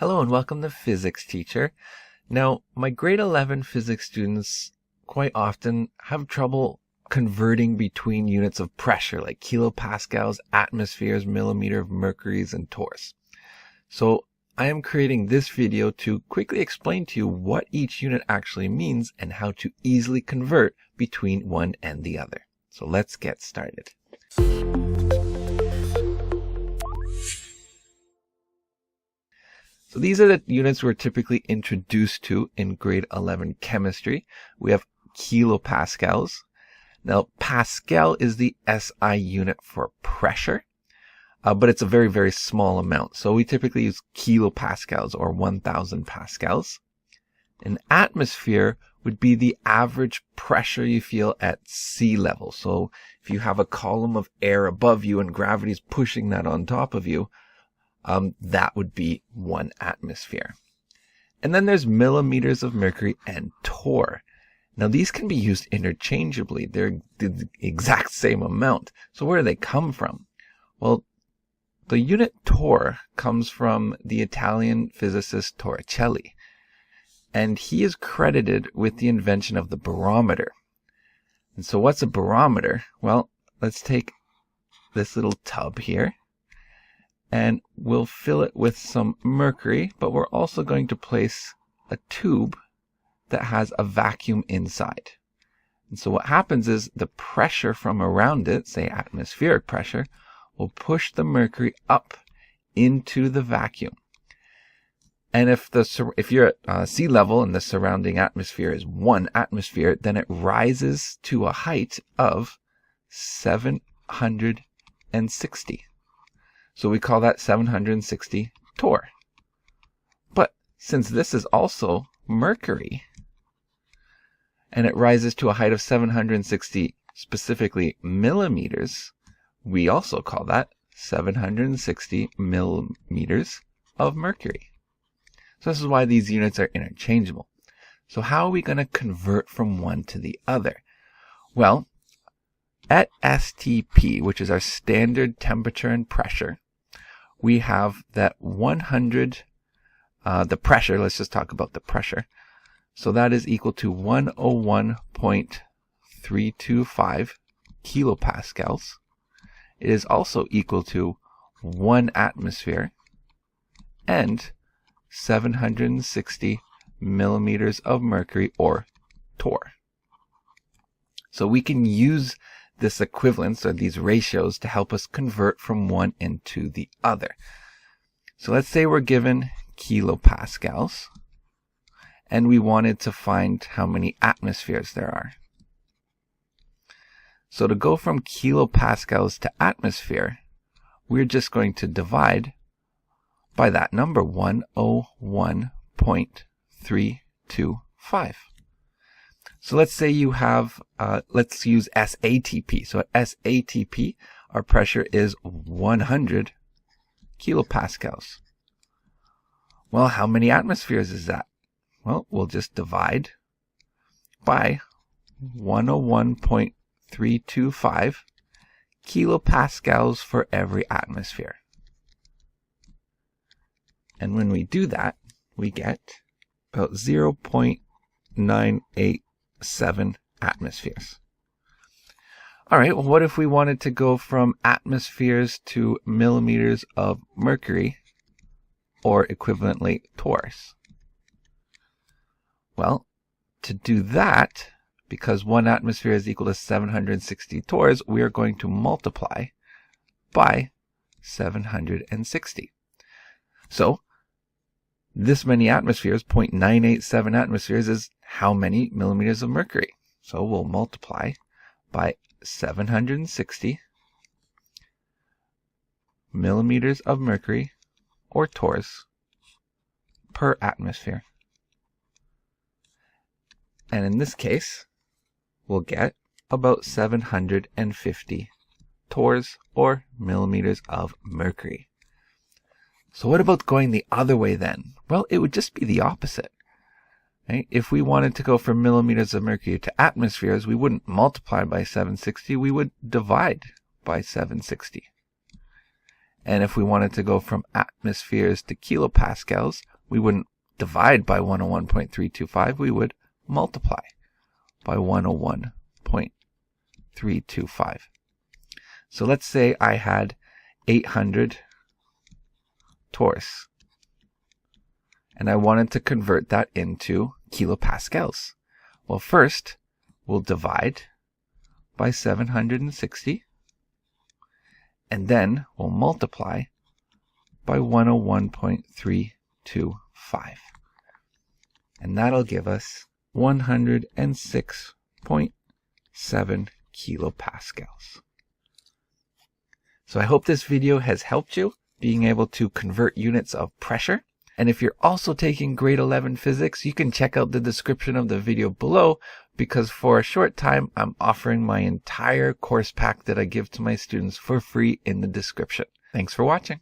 Hello and welcome to Physics Teacher. Now, my grade 11 physics students quite often have trouble converting between units of pressure like kilopascals, atmospheres, millimeter of mercuries, and torrs. So I am creating this video to quickly explain to you what each unit actually means and how to easily convert between one and the other. So let's get started. So these are the units we're typically introduced to in grade 11 chemistry. We have kilopascals. Now, Pascal is the SI unit for pressure, but it's a very, very small amount. So we typically use kilopascals or 1000 pascals. An atmosphere would be the average pressure you feel at sea level. So if you have a column of air above you and gravity is pushing that on top of you, that would be 1 atmosphere. And then there's millimeters of mercury and torr. Now these can be used interchangeably. They're the exact same amount. So where do they come from? Well, the unit torr comes from the Italian physicist Torricelli. And he is credited with the invention of the barometer. And so what's a barometer? Well, let's take this little tub here. And we'll fill it with some mercury, but we're also going to place a tube that has a vacuum inside. And so what happens is the pressure from around it, say atmospheric pressure, will push the mercury up into the vacuum. And if you're at sea level and the surrounding atmosphere is 1 atmosphere, then it rises to a height of 760. So we call that 760 torr. But since this is also mercury, and it rises to a height of 760 specifically millimeters, we also call that 760 millimeters of mercury. So this is why these units are interchangeable. So how are we going to convert from one to the other? Well, at STP, which is our standard temperature and pressure, we have that 100, the pressure, let's just talk about the pressure. So that is equal to 101.325 kilopascals. It is also equal to 1 atmosphere and 760 millimeters of mercury or torr. So we can use this equivalence or these ratios to help us convert from one into the other. So let's say we're given kilopascals and we wanted to find how many atmospheres there are. So to go from kilopascals to atmosphere, we're just going to divide by that number, 101.325. So let's say you have, let's use SATP. So at SATP, our pressure is 100 kilopascals. Well, how many atmospheres is that? Well, we'll just divide by 101.325 kilopascals for every atmosphere. And when we do that, we get about 0.987 atmospheres. All right, well, what if we wanted to go from atmospheres to millimeters of mercury, or equivalently torrs? Well, to do that, because 1 atmosphere is equal to 760 torrs, we are going to multiply by 760. So this many atmospheres, 0.987 atmospheres, is how many millimeters of mercury? So we'll multiply by 760 millimeters of mercury, or torrs, per atmosphere. And in this case, we'll get about 750 torrs, or millimeters of mercury. So what about going the other way then? Well, it would just be the opposite. Right? If we wanted to go from millimeters of mercury to atmospheres, we wouldn't multiply by 760, we would divide by 760. And if we wanted to go from atmospheres to kilopascals, we wouldn't divide by 101.325, we would multiply by 101.325. So let's say I had 800 torrs, and I wanted to convert that into kilopascals. Well, first, we'll divide by 760, and then we'll multiply by 101.325. And that'll give us 106.7 kilopascals. So I hope this video has helped you being able to convert units of pressure. And if you're also taking grade 11 physics, you can check out the description of the video below, because for a short time, I'm offering my entire course pack that I give to my students for free in the description. Thanks for watching.